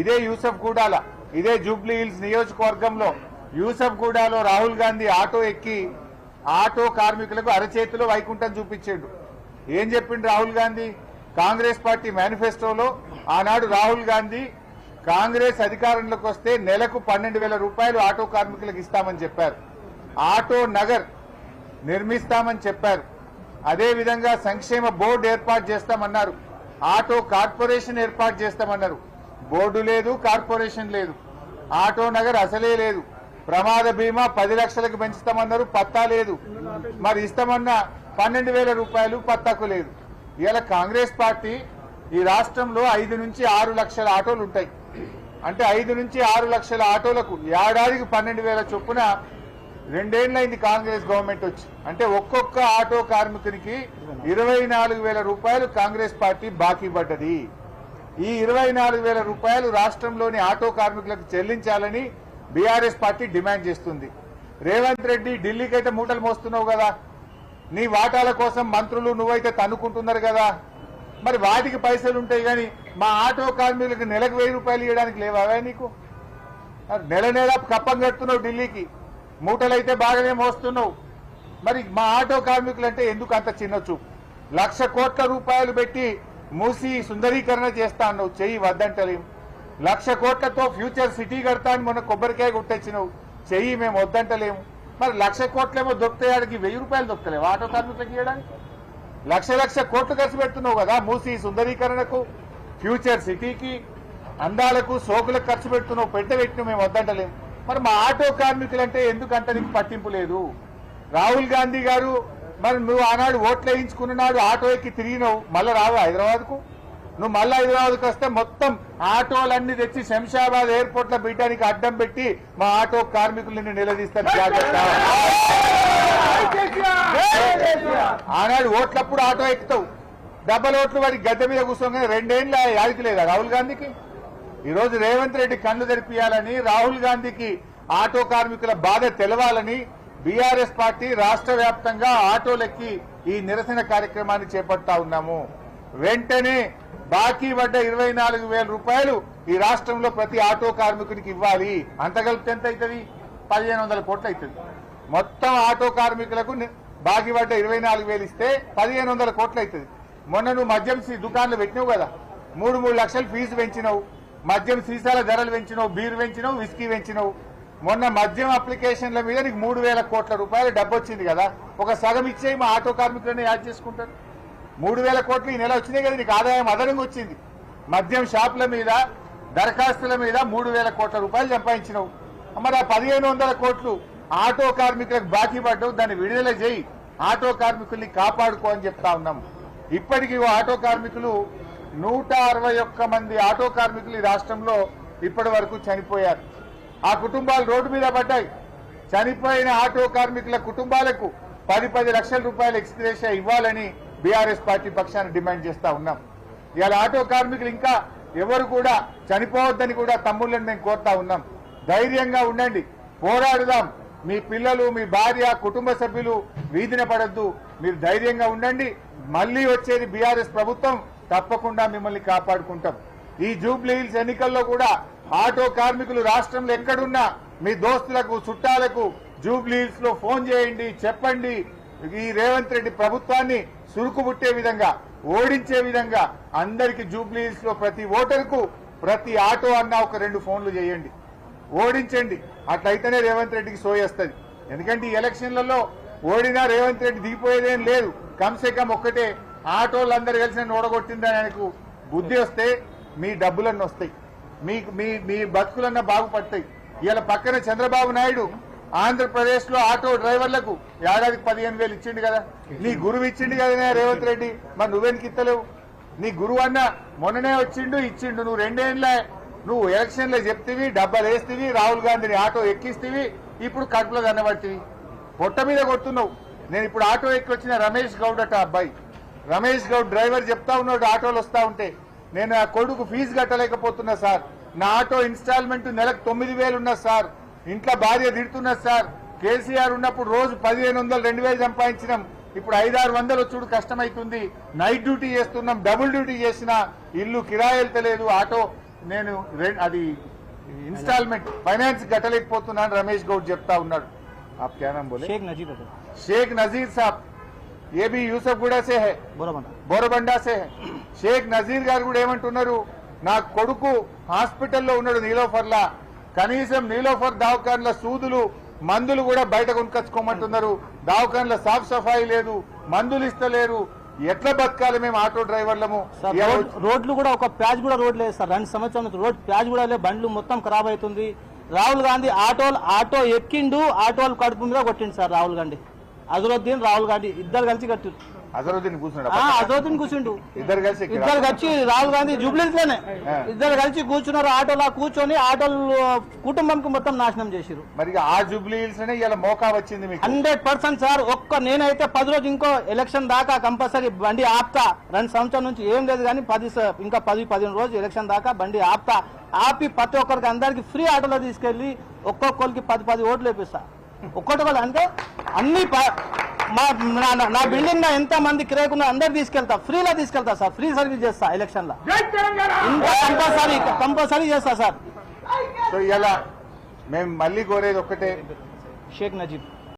ఇదే యూసఫ్గూడాల ఇదే Jubilee hills నియోజకవర్గంలో యూసఫ్గూడాలో రాహుల్ గాంధీ ఆటో ఎక్కి ఆటో కార్మికులకు అరచేతిలో వైకుంఠం చూపించాడు. ఏం చెప్పిండు రాహుల్ గాంధీ? కాంగ్రెస్ పార్టీ మేనిఫెస్టోలో ఆనాడు రాహుల్ గాంధీ కాంగ్రెస్ అధికారంలోకి వస్తే నెలకు 12,000 రూపాయలు ఆటో కార్మికులకు ఇస్తామని చెప్పారు. ఆటో నగర్ నిర్మిస్తామని చెప్పారు. అదేవిధంగా సంక్షేమ బోర్డు ఏర్పాటు చేస్తామన్నారు. ఆటో కార్పొరేషన్ ఏర్పాటు చేస్తామన్నారు. బోర్డు లేదు, కార్పొరేషన్ లేదు. ఆటో నగర్ అసలే లేదు. ప్రమాద బీమా 10 లక్షలకు పెంచుతామన్నారు, పత్తా లేదు. మరి ఇస్తామన్న 12,000 రూపాయలు పత్తాకు లేదు. ఇవాళ కాంగ్రెస్ పార్టీ ఈ రాష్ట్రంలో 5 నుంచి 6 లక్షల ఆటోలు ఉంటాయి. అంటే 5 నుంచి 6 లక్షల ఆటోలకు ఏడాదికి 12,000 చొప్పున 2 ఏళ్లైంది కాంగ్రెస్ గవర్నమెంట్ వచ్చి. అంటే ఒక్కొక్క ఆటో కార్మికునికి 24,000 రూపాయలు కాంగ్రెస్ పార్టీ బాకీ పడ్డది. ఈ 24,000 రూపాయలు రాష్ట్రంలోని ఆటో కార్మికులకు చెల్లించాలని బీఆర్ఎస్ పార్టీ డిమాండ్ చేస్తుంది. రేవంత్ రెడ్డి ఢిల్లీకి అయితే మూటలు మోస్తున్నావు కదా, నీ వాటాల కోసం మంత్రులు నువ్వైతే తన్నుకుంటున్నారు కదా, మరి వాటికి పైసలు ఉంటాయి కానీ మా ఆటో కార్మికులకు నెలకు 1000 రూపాయలు ఇవ్వడానికి లేవా నీకు? నెల నెల కప్పం కడుతున్నావు ఢిల్లీకి, మూటలైతే బాగానే మోస్తున్నావు. మరి మా ఆటో కార్మికులు అంటే ఎందుకు అంత చిన్న చూపు? 1,00,000 కోట్ల రూపాయలు పెట్టి మూసి సుందరీకరణ చేస్తా అన్నావు, చెయ్యి వద్దంటలేము. 1,00,000 కోట్లతో ఫ్యూచర్ సిటీ కడతా అని మొన్న కొబ్బరికాయ కొట్టొచ్చినావు, చెయ్యి మేము వద్దంటలేము. మరి 1,00,000 కోట్లేమో దొరుకుతాయాడికి 1000 రూపాయలు దొరుకుతలేవు ఆటో కార్మికులకు ఇవ్వడానికి? 1,00,000 కోట్లు ఖర్చు పెడుతున్నావు కదా మూసి సుందరీకరణకు, ఫ్యూచర్ సిటీకి, అందాలకు, సోకులకు ఖర్చు పెడుతున్నావు, పెట్టిన మేము వద్దంటలేము. మరి మా ఆటో కార్మికులంటే ఎందుకంత నీకు పట్టింపు లేదు? రాహుల్ గాంధీ గారు మరి నువ్వు ఆనాడు ఓట్లు వేయించుకున్నాడు, ఆటో ఎక్కి తిరిగినావు, మళ్ళీ రావు హైదరాబాద్కు? నువ్వు మళ్ళీ హైదరాబాద్కు వస్తే మొత్తం ఆటోలన్నీ తెచ్చి శంషాబాద్ ఎయిర్పోర్ట్ లో బిడ్డానికి అడ్డం పెట్టి మా ఆటో కార్మికులను నిలదీస్తారు. జాగ్రత్త. ఆనాడు ఓట్లప్పుడు ఆటో ఎక్కుతావు, డబ్బల ఓట్లు వాడి గద్దె మీద కూర్చోగానే 2 ఏళ్ళ యాదికి లేదా రాహుల్ గాంధీకి? ఈరోజు రేవంత్ రెడ్డి కళ్ళు తెరిపియాలని, రాహుల్ గాంధీకి ఆటో కార్మికుల బాధ తెలవాలని బీఆర్ఎస్ పార్టీ రాష్ట్ర వ్యాప్తంగా ఆటోలెక్కి ఈ నిరసన కార్యక్రమాన్ని చేపడతా ఉన్నాము. వెంటనే బాకీ పడ్డ 24,000 రూపాయలు ఈ రాష్ట్రంలో ప్రతి ఆటో కార్మికునికి ఇవ్వాలి. అంత కలిపితే ఎంత అవుతుంది? 1,500 కోట్లు అవుతుంది. మొత్తం ఆటో కార్మికులకు బాకీ పడ్డ 24,000 ఇస్తే 1,500 కోట్లు అవుతుంది. మొన్న నువ్వు మద్యం దుకాణాలు పెట్టినావు కదా, 3 లక్షలు ఫీజు పెంచినావు, మద్యం సీసాల ధరలు పెంచినావు, బీర్ పెంచినావు, విస్కీ పెంచినావు. మొన్న మద్యం అప్లికేషన్ల మీద నీకు 3,000 కోట్ల రూపాయలు డబ్బు వచ్చింది కదా, ఒక సగం ఇచ్చేయి, మా ఆటో కార్మికులను యాడ్ చేసుకుంటారు. 3,000 కోట్లు ఈ నెల వచ్చినాయి కదా, నీకు ఆదాయం అదనంగా వచ్చింది. మద్యం షాపుల మీద, దరఖాస్తుల మీద 3,000 కోట్ల రూపాయలు సంపాదించినావు. మరి ఆ 1,500 కోట్లు ఆటో కార్మికులకు బాకీ పడ్డావు, దాన్ని విడుదల చేయి, ఆటో కార్మికుల్ని కాపాడుకో అని చెప్తా ఉన్నాం. ఇప్పటికీ ఆటో కార్మికులు 161 మంది ఆటో కార్మికులు ఈ రాష్ట్రంలో ఇప్పటి వరకు చనిపోయారు. ఆ కుటుంబాలు రోడ్డు మీద పడ్డాయి. చనిపోయిన ఆటో కార్మికుల కుటుంబాలకు 10 లక్షల రూపాయల ఎక్స్గ్రేషియా ఇవ్వాలని బీఆర్ఎస్ పార్టీ పక్షాన్ని డిమాండ్ చేస్తా ఉన్నాం. ఇవాళ ఆటో కార్మికులు ఇంకా ఎవరు కూడా చనిపోవద్దని కూడా తమ్ముళ్ళని మేము కోరుతా ఉన్నాం. ధైర్యంగా ఉండండి, పోరాడుదాం. మీ పిల్లలు, మీ భార్య, కుటుంబ సభ్యులు వీధిన పడద్దు, మీరు ధైర్యంగా ఉండండి. మళ్లీ వచ్చేది బీఆర్ఎస్ ప్రభుత్వం, తప్పకుండా మిమ్మల్ని కాపాడుకుంటాం. ఈ జూబ్లీ హిల్స్ ఎన్నికల్లో కూడా ఆటో కార్మికులు రాష్ట్రంలో ఎక్కడున్నా మీ దోస్తులకు, చుట్టాలకు జూబ్లీ హిల్స్ లో ఫోన్ చేయండి, చెప్పండి. ఈ రేవంత్ రెడ్డి ప్రభుత్వాన్ని సురుకుబుట్టే విధంగా, ఓడించే విధంగా అందరికి జూబ్లీ హిల్స్ లో ప్రతి ఓటరుకు, ప్రతి ఆటో అన్నా ఒక 2 ఫోన్లు చేయండి, ఓడించండి. అట్లయితేనే రేవంత్ రెడ్డికి సోయేస్తుంది. ఎందుకంటే ఈ ఎలక్షన్లలో ఓడినా రేవంత్ రెడ్డి దిగిపోయేదేం లేదు. కమ్సే కమ్ ఒక్కటే, ఆటోలందరూ కలిసి నన్ను ఓడగొట్టిందని ఆయనకు బుద్ధి వస్తే మీ డబ్బులన్నీ వస్తాయి, మీ బతుకులన్నా బాగుపడతాయి. ఇవాళ పక్కన చంద్రబాబు నాయుడు ఆంధ్రప్రదేశ్ లో ఆటో డ్రైవర్లకు ఏడాదికి 15,000 ఇచ్చిండు కదా, నీ గురువు ఇచ్చిండు కదా రేవంత్ రెడ్డి, మరి నువ్వెనికి ఇస్తలేవు? నీ గురువు అన్న మొన్ననే వచ్చిండు, ఇచ్చిండు. నువ్వు 2 ఏళ్ళ నువ్వు ఎలక్షన్లో చెప్తివి, డబ్బాలు వేస్తేవి, రాహుల్ గాంధీని ఆటో ఎక్కిస్తేవి, ఇప్పుడు కడుపులో దన్నబట్టివి, పొట్ట మీద కొడుతున్నావు. నేను ఇప్పుడు ఆటో ఎక్కి వచ్చిన రమేష్ గౌడ్ అట అబ్బాయి, రమేష్ గౌడ్ డ్రైవర్ చెప్తా ఉన్నాడు, ఆటోలు వస్తా ఉంటే నేను ఆ కొడుకు ఫీజు కట్టలేకపోతున్నా సార్, నా ఆటో ఇన్స్టాల్మెంట్ నెలకు 9,000 ఉన్నా సార్, ఇంట్లో భార్య తిడుతున్నా సార్, కేసీఆర్ ఉన్నప్పుడు రోజు 1,500, 2,000 సంపాదించినాం, ఇప్పుడు 500-600 వచ్చుడు కష్టమైతుంది, నైట్ డ్యూటీ చేస్తున్నాం, డబుల్ డ్యూటీ చేసినా ఇల్లు కిరాయి వెళ్తలేదు, ఆటో నేను అది ఇన్స్టాల్మెంట్ ఫైనాన్స్ కట్టలేకపోతున్నాను రమేష్ గౌడ్ చెప్తా ఉన్నాడు. आप क्या नाम बोले? शेख नजीर साहब, ये भी యూసఫ్గూడ से है, బోరబండా से है. షేక్ నజీర్ గారు కూడా ఏమంటున్నారు, నా కొడుకు హాస్పిటల్లో ఉన్నాడు నీలోఫర్లా, కనీసం నీలోఫర్ దవాఖాన్ల సూదులు మందులు కూడా బయట కొనుకొచ్చుకోమంటున్నారు, దవాఖాన్ల సాఫ్ సఫాయి లేదు, మందులు ఇస్తలేరు, ఎట్లా బతకాలి మేము ఆటో డ్రైవర్లము? రోడ్లు కూడా ఒక ప్యాచ్ కూడా రోడ్ లేదు సార్, 2 సంవత్సరాల నుంచి రోడ్ ప్యాచ్ కూడా లేదు, బండ్లు మొత్తం ఖరాబ్ అవుతుంది. రాహుల్ గాంధీ ఆటో ఎక్కిండు, ఆటోలు కడుపు మీద కొట్టిండు సార్ రాహుల్ గాంధీ. అజరుద్దీన్ రాహుల్ గాంధీ ఇద్దరు కలిసి కట్టిరు. అజరుద్దీన్ కూర్చున్నాడు, అజరుద్దీన్ కూర్చుండు, ఇద్దరు కలిసి రాహుల్ గాంధీ జూబ్లీస్ లోనే ఇద్దరు కలిసి కూర్చున్నారు. ఆటోలా కూర్చొని ఆటోలు కుటుంబంకి మొత్తం నాశనం చేసిరు. మరి ఆ జూబ్లీస్ లోనే ఇలా మోకా వచ్చింది మీకు. 100% సార్. నేనైతే 10 రోజులు ఇంకో ఎలక్షన్ దాకా కంపల్సరీ బండి ఆపుతా. 2 సంవత్సరాల నుంచి ఏం లేదు కానీ ఇంకా 10-15 రోజులు ఎలక్షన్ దాకా బండి ఆపుతా. ఆపి ప్రతి ఒక్కరికి అందరికి ఫ్రీ ఆటోలో తీసుకెళ్లి ఒక్కొక్కరికి 10 ఓట్లు వేపిస్తా. ఒక్కొక్కటి అంటే అన్ని నా బిల్డింగ్ లో ఎంత మంది కిరాయికున్నా అందరు తీసుకెళ్తా, ఫ్రీలో తీసుకెళ్తా సార్, ఫ్రీ సర్వీస్ చేస్తా ఎలక్షన్ లో, ఇంకా కంపల్సరీ చేస్తా సార్. సో ఇలా మేము మళ్ళీ కోరేది ఒక్కటే, షేక్ నజీబ్